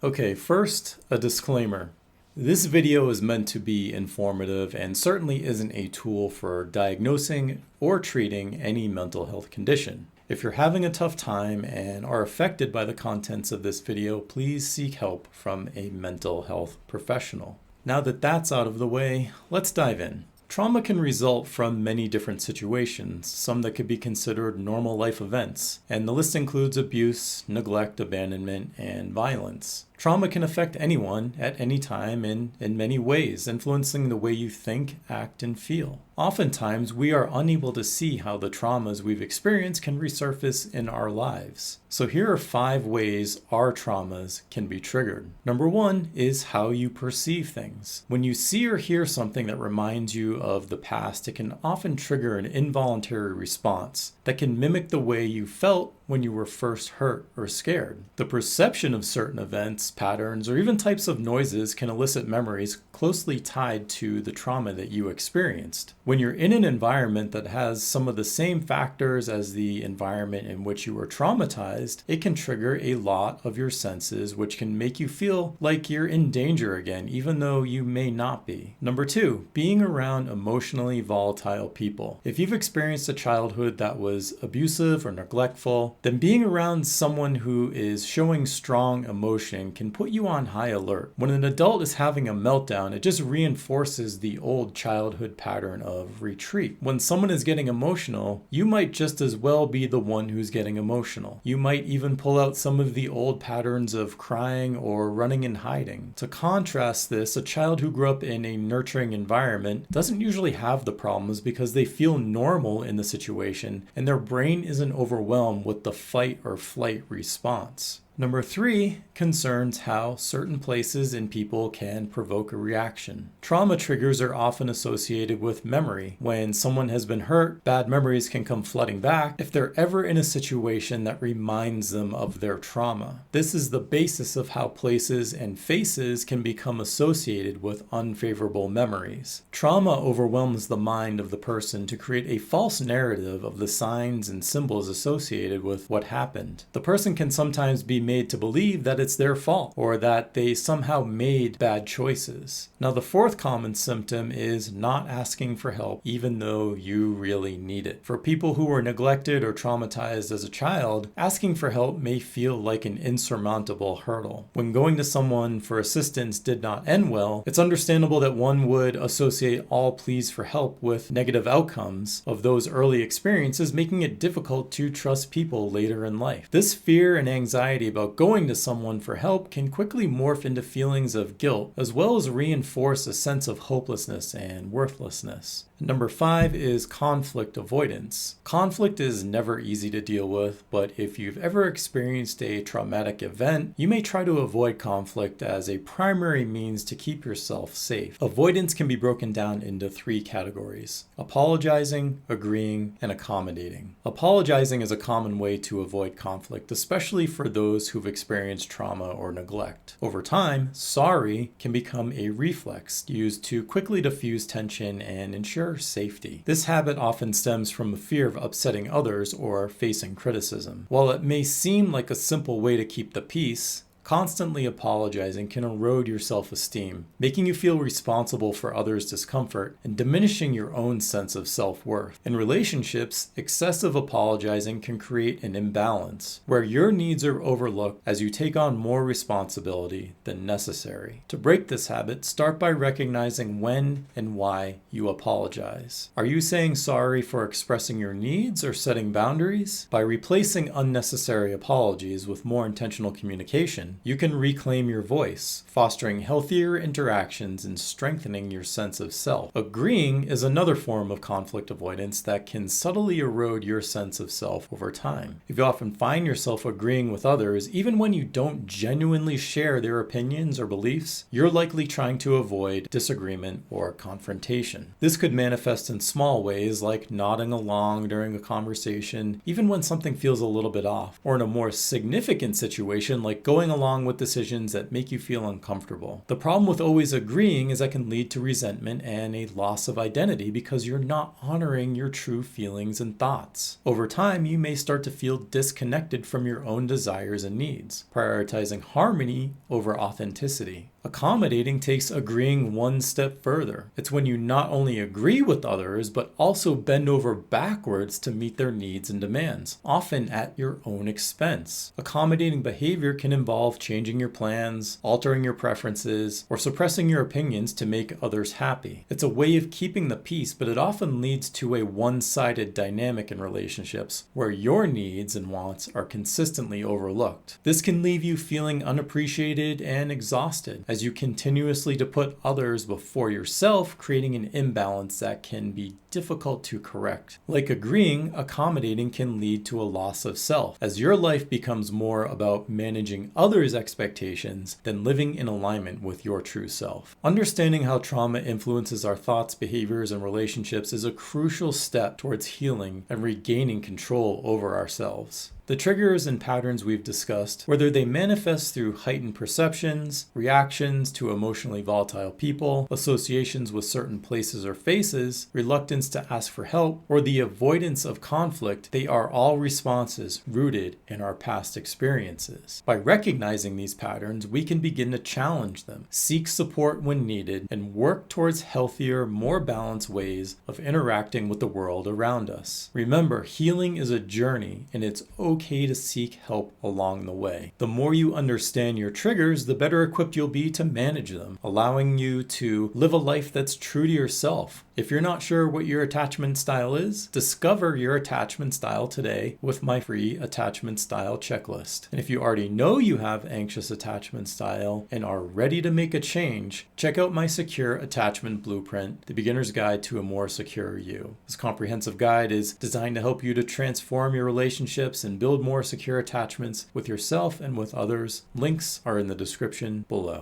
Okay, first, a disclaimer. This video is meant to be informative and certainly isn't a tool for diagnosing or treating any mental health condition. If you're having a tough time and are affected by the contents of this video, please seek help from a mental health professional. Now that that's out of the way, let's dive in. Trauma can result from many different situations, some that could be considered normal life events, and the list includes abuse, neglect, abandonment, and violence. Trauma can affect anyone at any time and in many ways, influencing the way you think, act, and feel. Oftentimes, we are unable to see how the traumas we've experienced can resurface in our lives. So here are 5 ways our traumas can be triggered. Number 1 is how you perceive things. When you see or hear something that reminds you of the past, it can often trigger an involuntary response that can mimic the way you felt when you were first hurt or scared. The perception of certain events, patterns, or even types of noises can elicit memories closely tied to the trauma that you experienced. When you're in an environment that has some of the same factors as the environment in which you were traumatized, it can trigger a lot of your senses, which can make you feel like you're in danger again, even though you may not be. Number 2, being around emotionally volatile people. If you've experienced a childhood that was abusive or neglectful, then being around someone who is showing strong emotion can put you on high alert. When an adult is having a meltdown, it just reinforces the old childhood pattern of retreat. When someone is getting emotional, you might just as well be the one who's getting emotional. You might even pull out some of the old patterns of crying or running and hiding. To contrast this, a child who grew up in a nurturing environment doesn't usually have the problems because they feel normal in the situation and their brain isn't overwhelmed with the fight or flight response. Number 3 concerns how certain places and people can provoke a reaction. Trauma triggers are often associated with memory. When someone has been hurt, bad memories can come flooding back if they're ever in a situation that reminds them of their trauma. This is the basis of how places and faces can become associated with unfavorable memories. Trauma overwhelms the mind of the person to create a false narrative of the signs and symbols associated with what happened. The person can sometimes be made to believe that it's their fault or that they somehow made bad choices. Now, the 4th common symptom is not asking for help even though you really need it. For people who were neglected or traumatized as a child, asking for help may feel like an insurmountable hurdle. When going to someone for assistance did not end well, it's understandable that one would associate all pleas for help with negative outcomes of those early experiences, making it difficult to trust people later in life. This fear and anxiety about going to someone for help can quickly morph into feelings of guilt, as well as reinforce a sense of hopelessness and worthlessness. Number 5 is conflict avoidance. Conflict is never easy to deal with, but if you've ever experienced a traumatic event, you may try to avoid conflict as a primary means to keep yourself safe. Avoidance can be broken down into 3 categories: apologizing, agreeing, and accommodating. Apologizing is a common way to avoid conflict, especially for those who've experienced trauma or neglect. Over time, sorry can become a reflex used to quickly diffuse tension and ensure safety. This habit often stems from a fear of upsetting others or facing criticism. While it may seem like a simple way to keep the peace, constantly apologizing can erode your self-esteem, making you feel responsible for others' discomfort and diminishing your own sense of self-worth. In relationships, excessive apologizing can create an imbalance where your needs are overlooked as you take on more responsibility than necessary. To break this habit, start by recognizing when and why you apologize. Are you saying sorry for expressing your needs or setting boundaries? By replacing unnecessary apologies with more intentional communication, you can reclaim your voice, fostering healthier interactions and strengthening your sense of self. Agreeing is another form of conflict avoidance that can subtly erode your sense of self over time. If you often find yourself agreeing with others, even when you don't genuinely share their opinions or beliefs, you're likely trying to avoid disagreement or confrontation. This could manifest in small ways like nodding along during a conversation, even when something feels a little bit off, or in a more significant situation like going along along with decisions that make you feel uncomfortable. The problem with always agreeing is that can lead to resentment and a loss of identity because you're not honoring your true feelings and thoughts. Over time, you may start to feel disconnected from your own desires and needs, prioritizing harmony over authenticity. Accommodating takes agreeing one step further. It's when you not only agree with others, but also bend over backwards to meet their needs and demands, often at your own expense. Accommodating behavior can involve changing your plans, altering your preferences, or suppressing your opinions to make others happy. It's a way of keeping the peace, but it often leads to a one-sided dynamic in relationships where your needs and wants are consistently overlooked. This can leave you feeling unappreciated and exhausted, as you continuously to put others before yourself, creating an imbalance that can be difficult to correct. Like agreeing, accommodating can lead to a loss of self, as your life becomes more about managing others' expectations than living in alignment with your true self. Understanding how trauma influences our thoughts, behaviors, and relationships is a crucial step towards healing and regaining control over ourselves. The triggers and patterns we've discussed, whether they manifest through heightened perceptions, reactions to emotionally volatile people, associations with certain places or faces, reluctance to ask for help, or the avoidance of conflict, they are all responses rooted in our past experiences. By recognizing these patterns, we can begin to challenge them, seek support when needed, and work towards healthier, more balanced ways of interacting with the world around us. Remember, healing is a journey, and it's okay to seek help along the way. The more you understand your triggers, the better equipped you'll be to manage them, allowing you to live a life that's true to yourself. If you're not sure what your attachment style is, discover your attachment style today with my free attachment style checklist. And if you already know you have anxious attachment style and are ready to make a change, check out my secure attachment blueprint, the beginner's guide to a more secure you. This comprehensive guide is designed to help you to transform your relationships and build more secure attachments with yourself and with others. Links are in the description below.